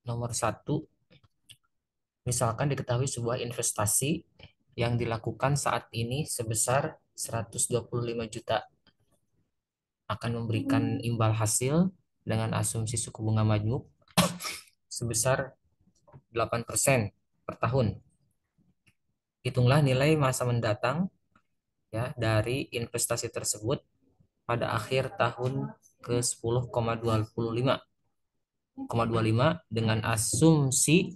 Nomor satu, misalkan diketahui sebuah investasi yang dilakukan saat ini sebesar 125 juta akan memberikan imbal hasil dengan asumsi suku bunga majmuk sebesar 8% per tahun. Hitunglah nilai masa mendatang ya dari investasi tersebut pada akhir tahun ke 10,25 dengan asumsi,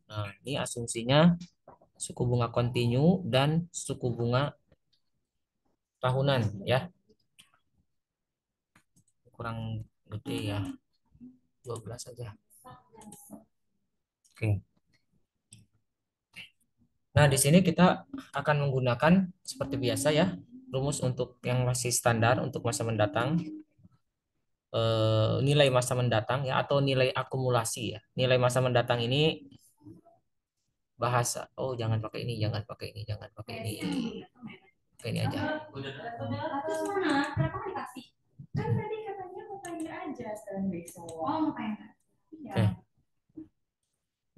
nah ini asumsinya suku bunga kontinu dan suku bunga tahunan ya, kurang gede ya, 12 aja. Oke. Nah, di sini kita akan menggunakan seperti biasa ya, rumus untuk yang masih standar untuk masa mendatang, nilai masa mendatang ya atau nilai akumulasi ya. Nilai masa mendatang ini bahasa, oh jangan pakai ini, jangan pakai ini, jangan pakai ini. Pakai ini aja. Terus mana? Kenapa nggak dikasih? Kan tadi katanya mau tanya aja sekarang besok. Oh, mau tanya. Iya. Oke.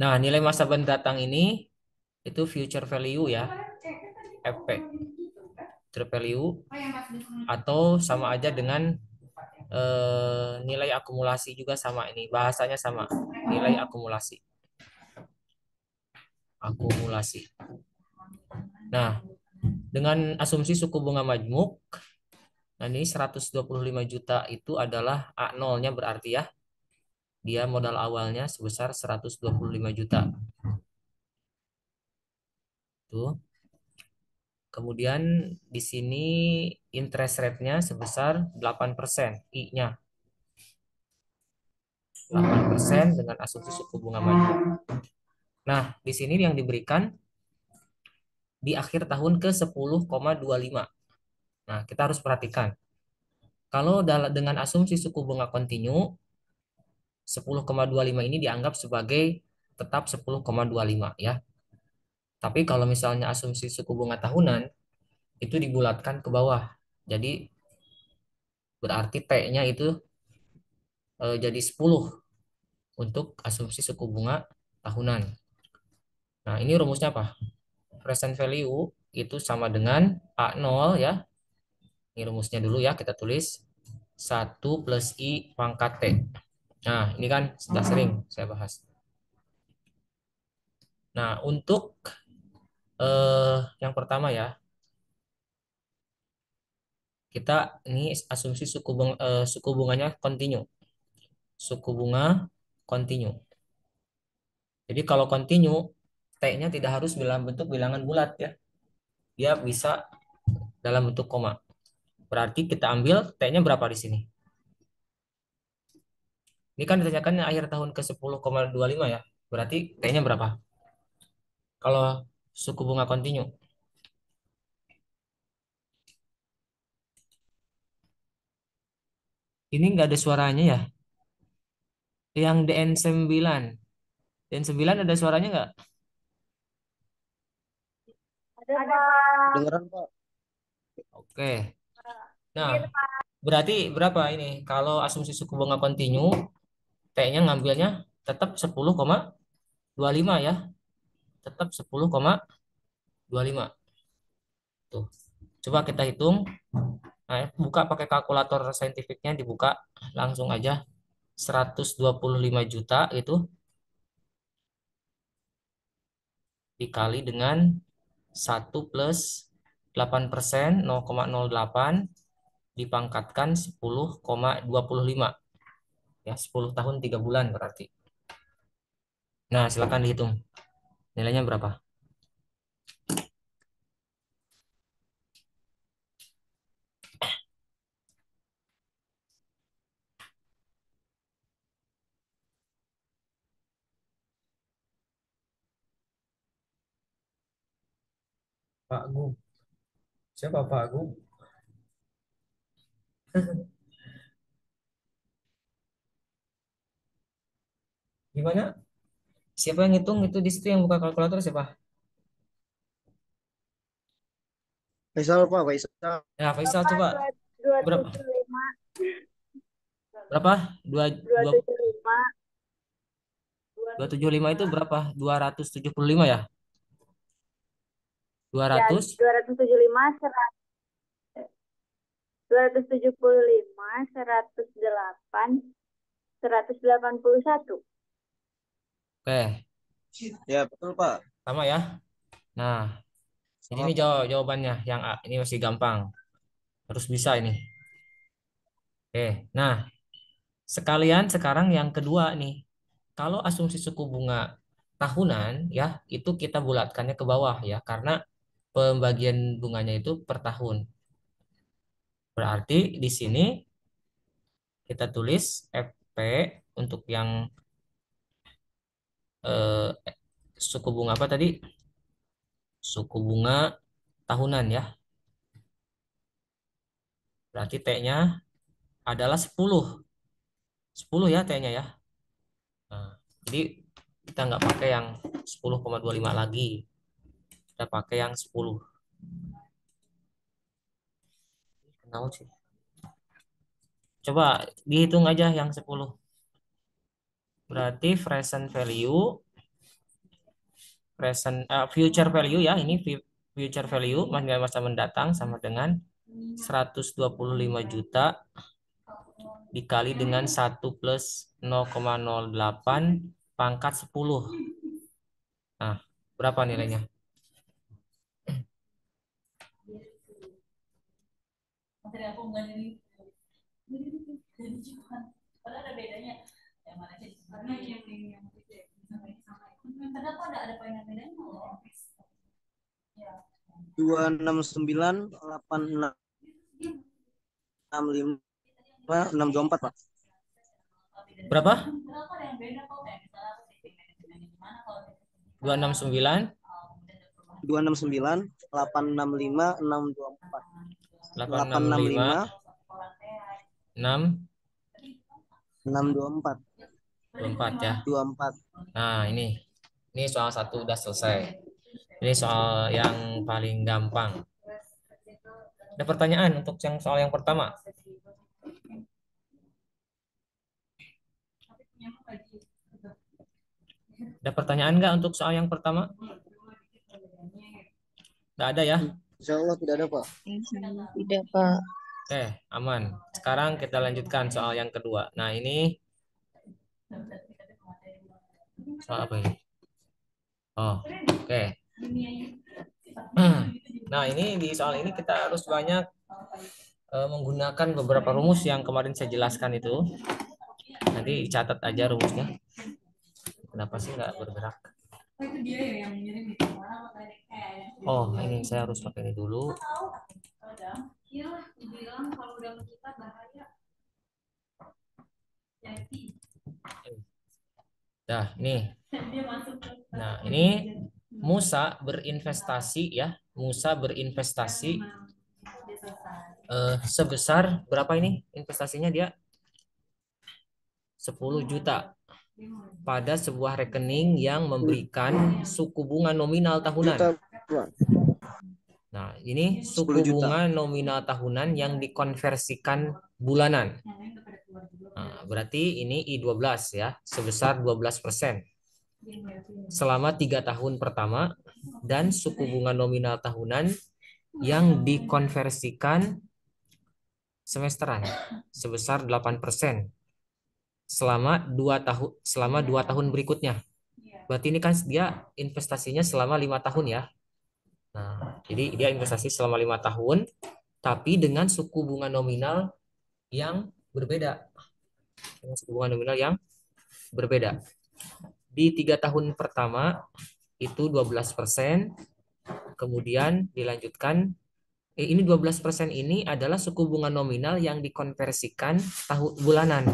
Nah, nilai masa mendatang ini itu future value ya, FP, future value, atau sama aja dengan nilai akumulasi juga sama, ini bahasanya sama, nilai akumulasi. Akumulasi. Nah, dengan asumsi suku bunga majmuk, nah ini 125 juta itu adalah A0-nya berarti ya, dia modal awalnya sebesar 125 juta. Tuh. Kemudian di sini interest rate-nya sebesar 8%, I-nya 8% dengan asumsi suku bunga majmuk. Nah, di sini yang diberikan di akhir tahun ke 10,25. Nah, kita harus perhatikan. Kalau dengan asumsi suku bunga kontinu, 10,25 ini dianggap sebagai tetap 10,25 ya. Tapi kalau misalnya asumsi suku bunga tahunan, itu dibulatkan ke bawah. Jadi berarti T-nya itu jadi 10 untuk asumsi suku bunga tahunan. Nah, ini rumusnya apa? Present value itu sama dengan A0 ya. Ini rumusnya dulu ya, kita tulis 1 + I pangkat T. Nah, ini kan sudah sering saya bahas. Nah, untuk yang pertama ya, kita ini asumsi suku bunganya kontinu. Suku bunga kontinu. Jadi kalau kontinu, T-nya tidak harus dalam bentuk bilangan bulat ya. Dia bisa dalam bentuk koma. Berarti kita ambil T-nya berapa di sini? Ini kan ditanyakan akhir tahun ke 10,25 ya. Berarti T-nya berapa? Kalau suku bunga kontinu. Ini nggak ada suaranya ya. Yang DN9. DN9 ada suaranya nggak? Ada, Pak. Dengeran Pak. Oke. Nah, berarti berapa ini? Kalau asumsi suku bunga kontinu, T-nya ngambilnya tetap 10,25 ya. Tetap 10,25. Tuh. Coba kita hitung. Nah, buka pakai kalkulator saintifiknya, dibuka langsung aja. 125 juta itu dikali dengan 1 + 8%, 0,08 dipangkatkan 10,25 ya, 10 tahun 3 bulan berarti. Nah, silakan dihitung nilainya berapa. Pak Agung. Siapa Pak Agung? Gimana? Siapa yang ngitung itu di situ yang buka kalkulator siapa? Faisal Pak, Faisal. Ya, Faisal Bapak coba. dua Berapa? tujuh lima Berapa? Dua, dua dua, tujuh lima 275 itu berapa? 275 ya? Ya, 200. 275, 275, 108, 181. Oke, Ya, betul, Pak. sama ya. Nah, jadi Sama, ini Pak. jawabannya yang A. Ini masih gampang. Harus bisa ini. Oke, nah sekalian sekarang yang kedua nih. Kalau asumsi suku bunga tahunan ya, itu kita bulatkannya ke bawah ya, karena pembagian bunganya itu per tahun. Berarti di sini kita tulis FP untuk yang eh, suku bunga apa tadi? Suku bunga tahunan ya. Berarti T-nya adalah 10. 10 ya T-nya ya. Nah, jadi kita nggak pakai yang 10,25 lagi. Kita pakai yang 10. Kenapa sih? Coba dihitung aja yang 10. Berarti future value ya, ini future value masa mendatang sama dengan 125 juta dikali dengan 1 plus 0,08 pangkat 10. Nah, berapa nilainya? Dua enam sembilan delapan enam lima 624, Pak. Berapa? 269 269 665 865 624 6 624 24 ya. 24. Nah, ini soal satu udah selesai. Ini soal yang paling gampang. Ada pertanyaan untuk yang soal yang pertama? Ada pertanyaan nggak untuk soal yang pertama? Nggak ada ya? Insya Allah tidak ada, Pak. Tidak, Pak. Oke, aman. Sekarang kita lanjutkan soal yang kedua. Nah, ini soal apa ini? Oh, oke. Nah, ini di soal ini kita harus banyak menggunakan beberapa rumus yang kemarin saya jelaskan itu. Nanti catat aja rumusnya. Kenapa sih nggak bergerak? Oh, ini saya harus pakai ini dulu. Nah, nih. Nah, ini Musa berinvestasi ya. Musa berinvestasi sebesar berapa ini investasinya dia? 10 juta pada sebuah rekening yang memberikan suku bunga nominal tahunan. Juta, Pak. Nah, ini 10 suku juta. bunga nominal tahunan yang dikonversikan bulanan. Nah, berarti ini I12 ya, sebesar 12% selama 3 tahun pertama, dan suku bunga nominal tahunan yang dikonversikan semesteran sebesar 8% selama 2 tahun berikutnya. Berarti ini kan dia investasinya selama 5 tahun ya. Nah, jadi dia investasi selama 5 tahun, tapi dengan suku bunga nominal yang berbeda. Dengan suku bunga nominal yang berbeda. Di 3 tahun pertama itu 12%, kemudian dilanjutkan. Ini 12% ini adalah suku bunga nominal yang dikonversikan tahun bulanan.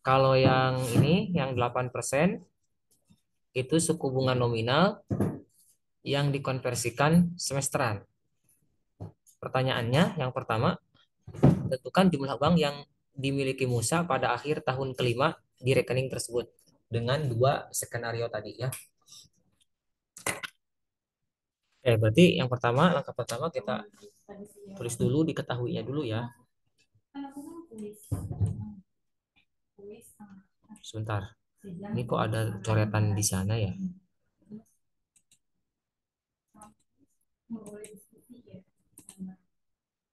Kalau yang ini, yang 8%, itu suku bunga nominal yang dikonversikan semesteran. Pertanyaannya, yang pertama, tentukan jumlah bank yang dimiliki Musa pada akhir tahun kelima di rekening tersebut dengan 2 skenario tadi ya. Berarti yang pertama, langkah pertama kita tulis dulu diketahuinya dulu ya. Sebentar. Ini kok ada coretan di sana ya?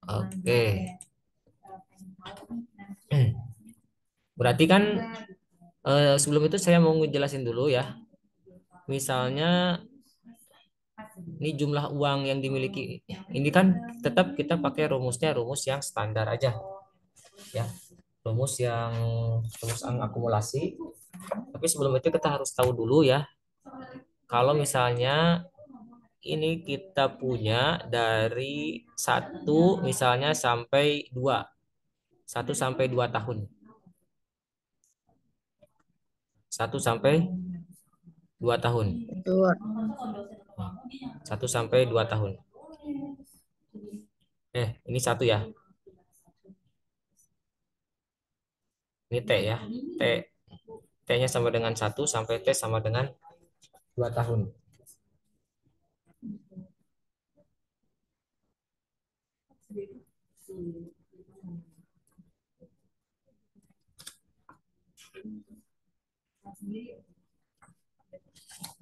Oke. Berarti kan sebelum itu saya mau ngejelasin dulu ya. Misalnya ini jumlah uang yang dimiliki. Ini kan tetap kita pakai rumusnya rumus yang standar aja ya. Rumus yang akumulasi. Tapi sebelum itu kita harus tahu dulu ya. Kalau misalnya ini kita punya dari satu misalnya sampai 2. 1 sampai 2 tahun. 1 sampai 2 tahun. Dua. 1 sampai 2 tahun. Ini satu ya. Ini T ya. T. T-nya sama dengan 1 sampai T sama dengan 2 tahun.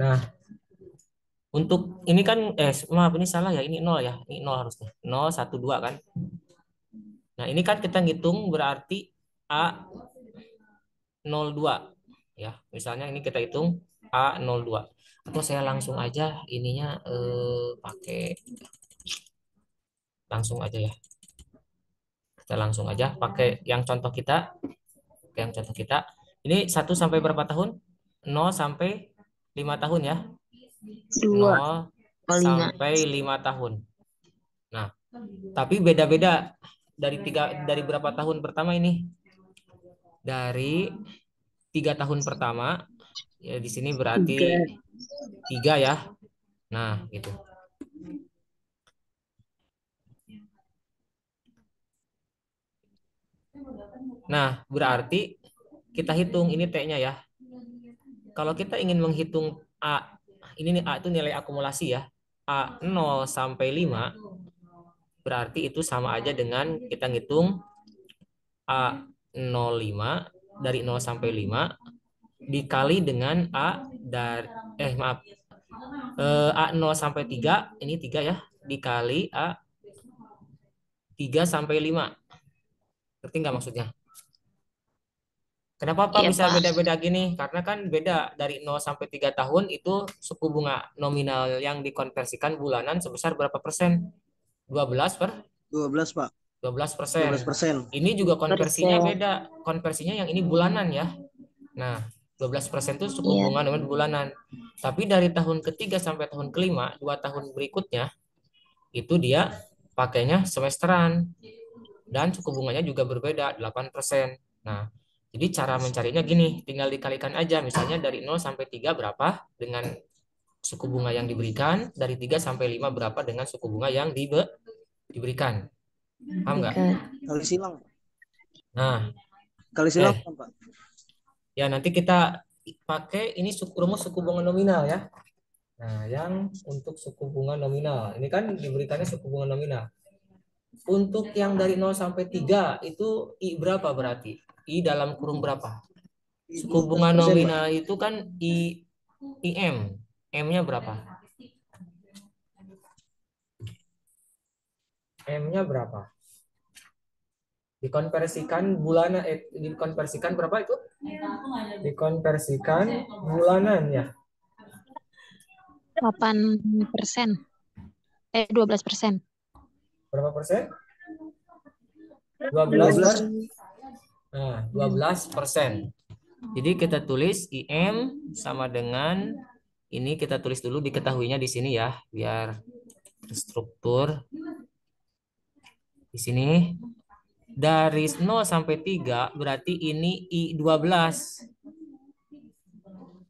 Nah, untuk ini kan maaf ini salah ya, ini 0 ya. Ini 0 harusnya. 0 1 2 kan. Nah, ini kan kita ngitung berarti A02 ya. Misalnya ini kita hitung A02. Atau saya langsung aja ininya pakai langsung aja ya. Kita langsung aja pakai yang contoh kita. Yang contoh kita. Ini 1 sampai berapa tahun? 0 sampai 5 tahun ya. Dua. 0 5. sampai 5 tahun. Nah, tapi beda-beda dari berapa tahun pertama ini? Dari 3 tahun pertama ya di sini berarti 3 ya. Nah, gitu. Nah, berarti kita hitung ini T-nya ya. Kalau kita ingin menghitung A, ini nih A itu nilai akumulasi ya. A0 sampai 5 berarti itu sama aja dengan kita ngitung A05 dari 0 sampai 5 dikali dengan A dari maaf A0 sampai 3 ini 3 ya dikali A3 sampai 5. Ngerti nggak maksudnya? Kenapa Pak Iya, bisa Pak. beda-beda gini? Karena kan beda dari 0 sampai 3 tahun itu suku bunga nominal yang dikonversikan bulanan sebesar berapa persen? 12 per 12 Pak. 12%. 12%. Ini juga konversinya Persen. beda. Konversinya yang ini bulanan ya. Nah, 12% itu suku Iya. bunga nominal bulanan. Tapi dari tahun ketiga sampai tahun kelima, 2 tahun berikutnya, itu dia pakainya semesteran. Dan suku bunganya juga berbeda, 8%. Nah, jadi cara mencarinya gini, tinggal dikalikan aja. Misalnya dari 0 sampai 3 berapa dengan suku bunga yang diberikan, dari 3 sampai 5 berapa dengan suku bunga yang diberikan. Paham nggak? Dekat. Kali silang. Nah, Kali silang eh, Pak. ya nanti kita pakai ini rumus suku bunga nominal ya. Nah, yang untuk suku bunga nominal, ini kan diberikannya suku bunga nominal. Untuk yang dari 0 sampai 3 itu I berapa berarti? I dalam kurung berapa? Suku bunga 12%, Pak. nominal itu kan IM. M-nya berapa? M-nya berapa? Dikonversikan bulanan dikonversikan berapa itu? Dikonversikan bulanan ya. 8%. 12%. Berapa persen? 12 per 12. Nah, 12%. Jadi kita tulis IM sama dengan ini kita tulis dulu diketahuinya di sini ya, biar terstruktur. Di sini dari 0 sampai 3 berarti ini I12.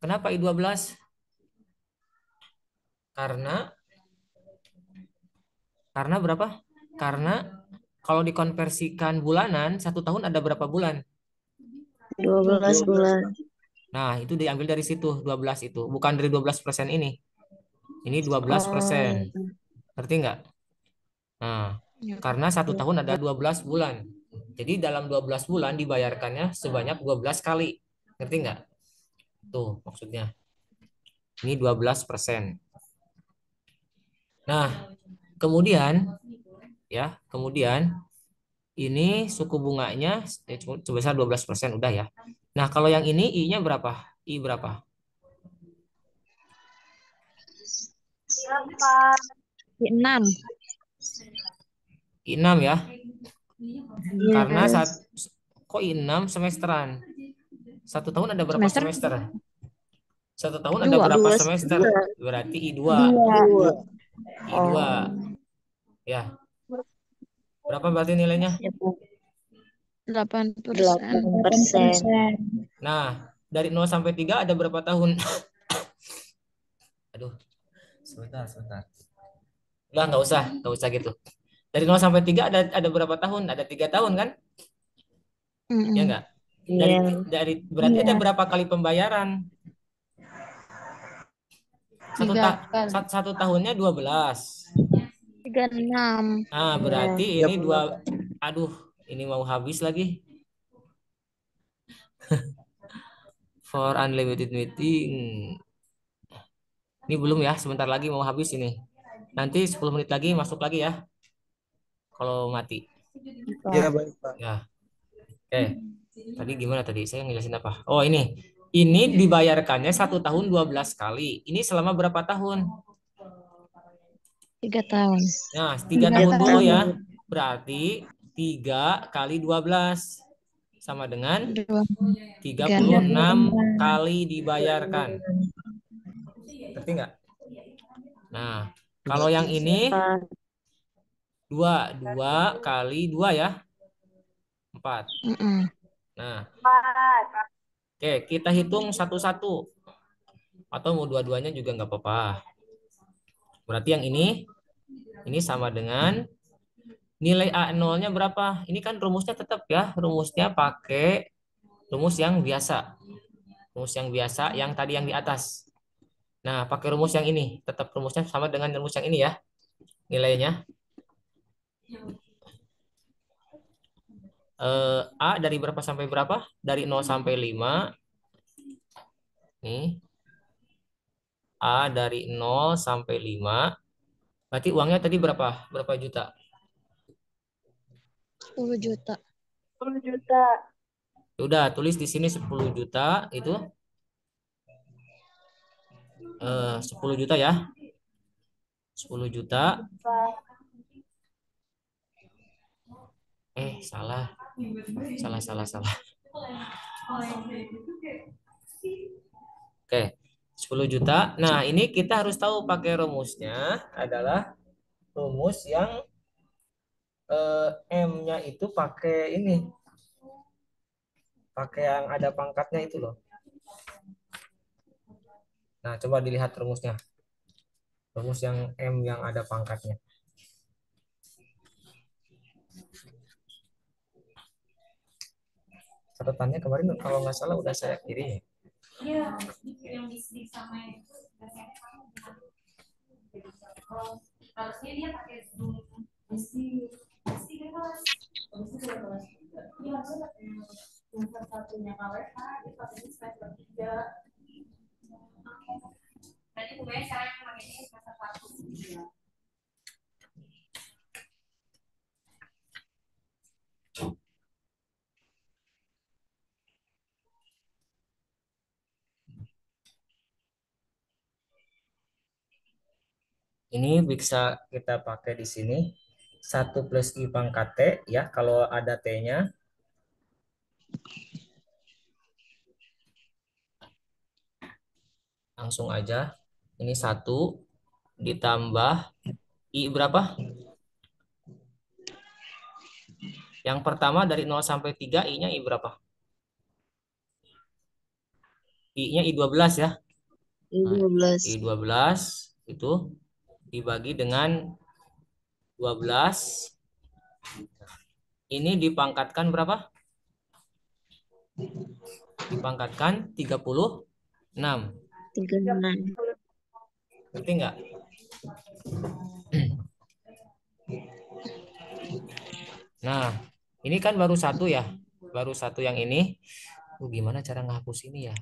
Kenapa I12? Karena berapa? Karena kalau dikonversikan bulanan, 1 tahun ada berapa bulan? 12 bulan. Nah, itu diambil dari situ, 12 itu. Bukan dari 12% ini. Ini 12%. Oh. Ngerti nggak? Nah, Ya. karena 1 tahun ada 12 bulan. Jadi dalam 12 bulan dibayarkannya sebanyak 12 kali. Ngerti nggak? Tuh maksudnya. Ini 12%. Nah, kemudian ya, kemudian ini suku bunganya sebesar 12% udah ya. Nah, kalau yang ini I-nya berapa? I berapa? 6. I 6 ya. Karena Yes. kok I 6 semesteran? Satu tahun ada berapa Semester semester? Satu tahun ada 2. berapa 2 semester? semester. Berarti I 2. 2. 2. I 2. Ya. Berapa berarti nilainya? 8%. 8%. Nah, dari 0 sampai 3 ada berapa tahun? Aduh, sebentar. Udah, nggak usah gitu. Dari 0 sampai 3 ada berapa tahun? Ada 3 tahun kan? Ya Mm-mm. enggak? Dari berarti ada Iya. berapa kali pembayaran? Satu 3 ta kali. satu tahunnya 12. 36. Nah, berarti ini 36. aduh, ini mau habis lagi. For unlimited meeting. Ini belum ya, sebentar lagi mau habis ini. Nanti 10 menit lagi masuk lagi ya. Kalau mati. Ya baik Pak. Ya, oke. Tadi gimana tadi? Saya ngejelasin apa? Oh, ini. Ini dibayarkannya 1 tahun 12 kali. Ini selama berapa tahun? 3 tahun. Nah, 3 3 tahun dulu tahun. ya. Berarti 3 kali 12 sama dengan 36 36. kali dibayarkan. Ngerti nggak? Nah, kalau yang ini 2 kali 2 ya, 4. Mm-mm. Nah, oke, kita hitung satu-satu. Atau mau dua-duanya juga nggak apa-apa. Berarti yang ini sama dengan nilai A0-nya berapa? Ini kan rumusnya tetap ya, rumusnya pakai rumus yang biasa. Rumus yang biasa yang tadi yang di atas. Nah, pakai rumus yang ini. Tetap rumusnya sama dengan rumus yang ini ya. Nilainya. A dari berapa sampai berapa? Dari 0 sampai 5. Nih. A dari 0 sampai 5. Berarti uangnya tadi berapa? Berapa juta? 10 juta. 10 juta. Udah, tulis di sini 10 juta. Itu 10 juta ya. 10 juta. Salah. Salah. Oke, 10 juta. Nah, ini kita harus tahu pakai rumusnya adalah rumus yang M-nya itu pakai ini, pakai yang ada pangkatnya itu loh. Nah, coba dilihat rumusnya. Rumus yang M yang ada pangkatnya. Catatannya kemarin kalau nggak salah udah saya kirim. Iya, yang di sama itu. Harusnya dia pakai Zoom. Pasti bebas. Habis itu bebas juga. Iya, harusnya pakai semester satunya KWK, dia pakai semester 3. Nanti pokoknya sekarang yang pakai ini semester 1. Ini bisa kita pakai di sini. 1 + I pangkat T ya, kalau ada T-nya. Langsung aja. Ini 1 ditambah I berapa? Yang pertama dari 0 sampai 3, I-nya I berapa? I-nya I 12 ya. Nah, 12. I 12 itu dibagi dengan 12. Ini dipangkatkan berapa? Dipangkatkan 36. 36. Ngerti nggak? Nah, ini kan baru satu ya. Baru satu yang ini. Gimana cara ngapus ini ya?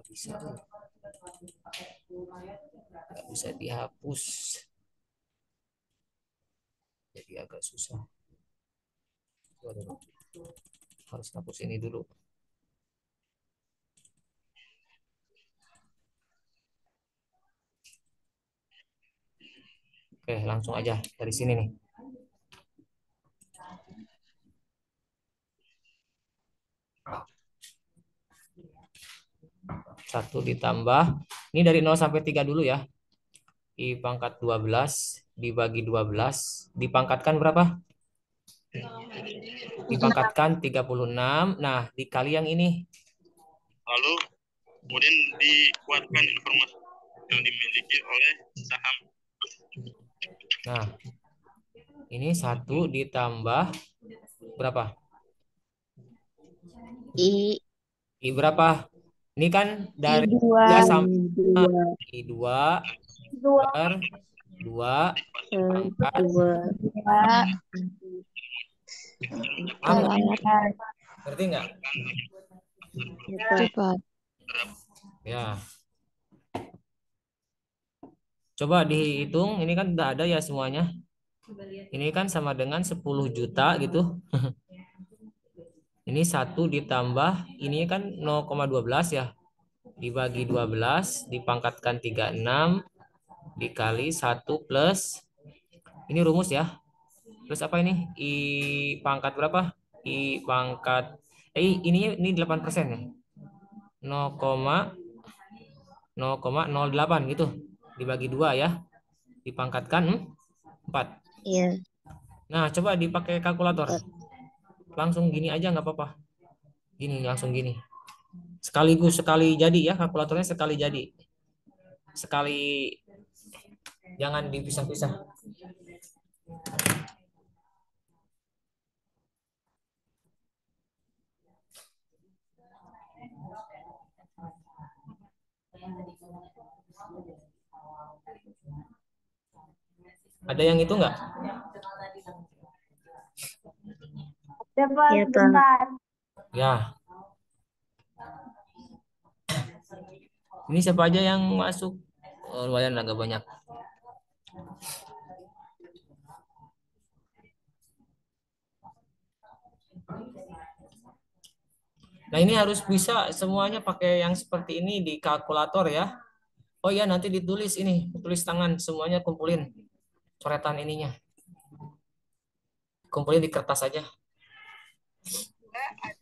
Nggak bisa tuh. Nggak bisa dihapus. Jadi agak susah. Waduh, harus hapus ini dulu. Oke, langsung aja dari sini nih. Satu ditambah, ini dari 0 sampai 3 dulu ya. I pangkat 12 dibagi 12 dipangkatkan berapa? Dipangkatkan 36. Nah, dikali yang ini. Lalu kemudian dikuatkan informasi yang dimiliki oleh saham. Nah, ini 1 ditambah berapa? I I berapa? Ini kan dari I2 3 sampai I2 Dua. per 2 pangkat 2 paham nggak? per Ngerti nggak? cepat. Ya, coba dihitung. Ini kan udah ada ya semuanya. Ini kan sama dengan 10 juta gitu. Ini 1 ditambah, ini kan 0,12 ya. Dibagi 12, dipangkatkan 36, dikali 1 plus, ini rumus ya. Plus apa ini? I pangkat berapa? I pangkat, ini 8% ya. 0,0,08 gitu. Dibagi 2 ya. Dipangkatkan 4. Iya, Nah, coba dipakai kalkulator. 4. Langsung gini aja nggak apa-apa. Gini, langsung gini. Sekaligus sekali jadi ya, kalkulatornya sekali jadi. Sekali, jangan dipisah-pisah. Ada yang itu nggak? Dapat Iya, Pak. bentar. Ya, ini siapa aja yang masuk? Oh, lumayan agak banyak. Nah, ini harus bisa semuanya pakai yang seperti ini di kalkulator ya. Oh iya, nanti ditulis ini, tulis tangan semuanya, kumpulin coretan ininya. Kumpulin di kertas aja.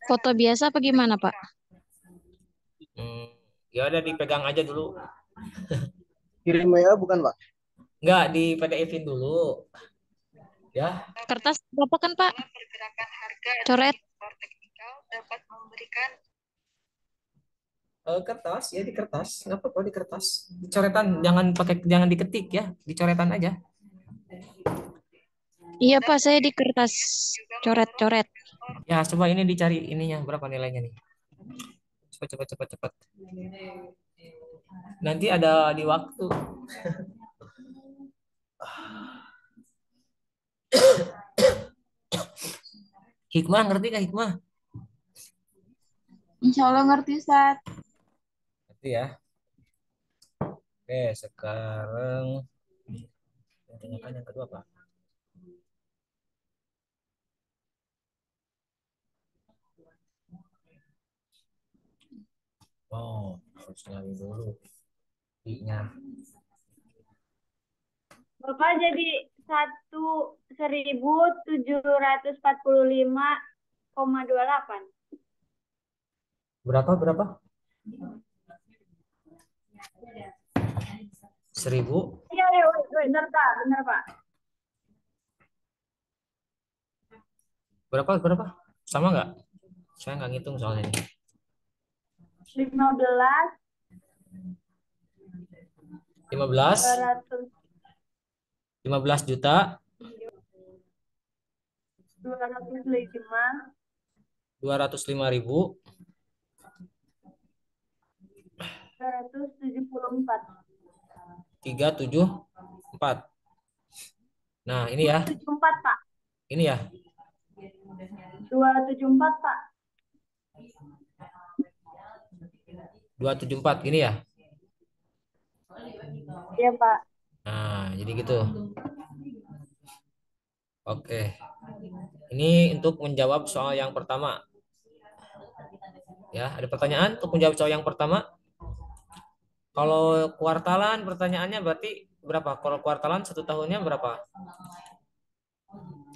Foto biasa apa gimana, Pak? Hmm, ya udah dipegang aja dulu. Kirim WA bukan, Pak? Enggak, di PDF-in dulu. Ya, Kertas berapa kan, Pak? Coret. kertas ya di kertas. Nggak apa-apa di kertas. Coretan jangan diketik ya, dicoretan aja. Iya, Pak, saya di kertas coret-coret. Ya, coba ini dicari ininya berapa nilainya nih. Cepat cepat cepat cepat. Nanti ada di waktu. Hikmah ngerti gak Hikmah? Insya Allah ngerti, Ustaz. Ngerti ya. Oke, sekarang yang tanyakan yang kedua Pak. Oh, harus nyari dulu I-nya. Bapak jadi 1.745,28. Berapa berapa? 1000. Iya, iya, benar, Pak. Benar, Pak. Berapa berapa? Sama nggak? Saya nggak ngitung soalnya ini. 15, 15 200, 15 juta 205, 205.000 274. 374. Nah, ini ya. 274, Pak. Ini ya. 274, Pak. 274 gini ya. Iya, Pak. Nah, jadi gitu. Oke. Ini untuk menjawab soal yang pertama. Ya, ada pertanyaan untuk menjawab soal yang pertama? Kalau kuartalan pertanyaannya berarti berapa? Kalau kuartalan 1 tahunnya berapa?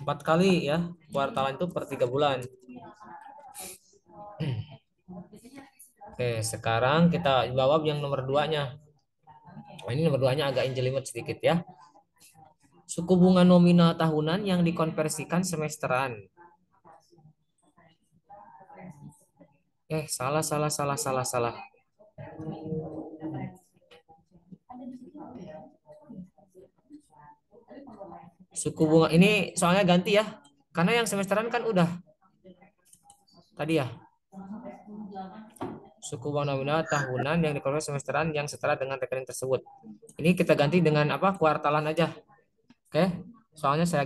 4 kali ya. Kuartalan itu per 3 bulan. Oke, sekarang kita jawab yang nomor 2-nya. Oh, ini nomor 2-nya agak injelimet sedikit ya. Suku bunga nominal tahunan yang dikonversikan semesteran. Salah, salah, salah, salah, salah. Suku bunga ini soalnya ganti ya. Karena yang semesteran kan udah tadi ya. Suku bunga nominal tahunan yang dikonversikan semesteran yang setara dengan rekening tersebut. Ini kita ganti dengan apa? Kuartalan aja. Oke. Soalnya saya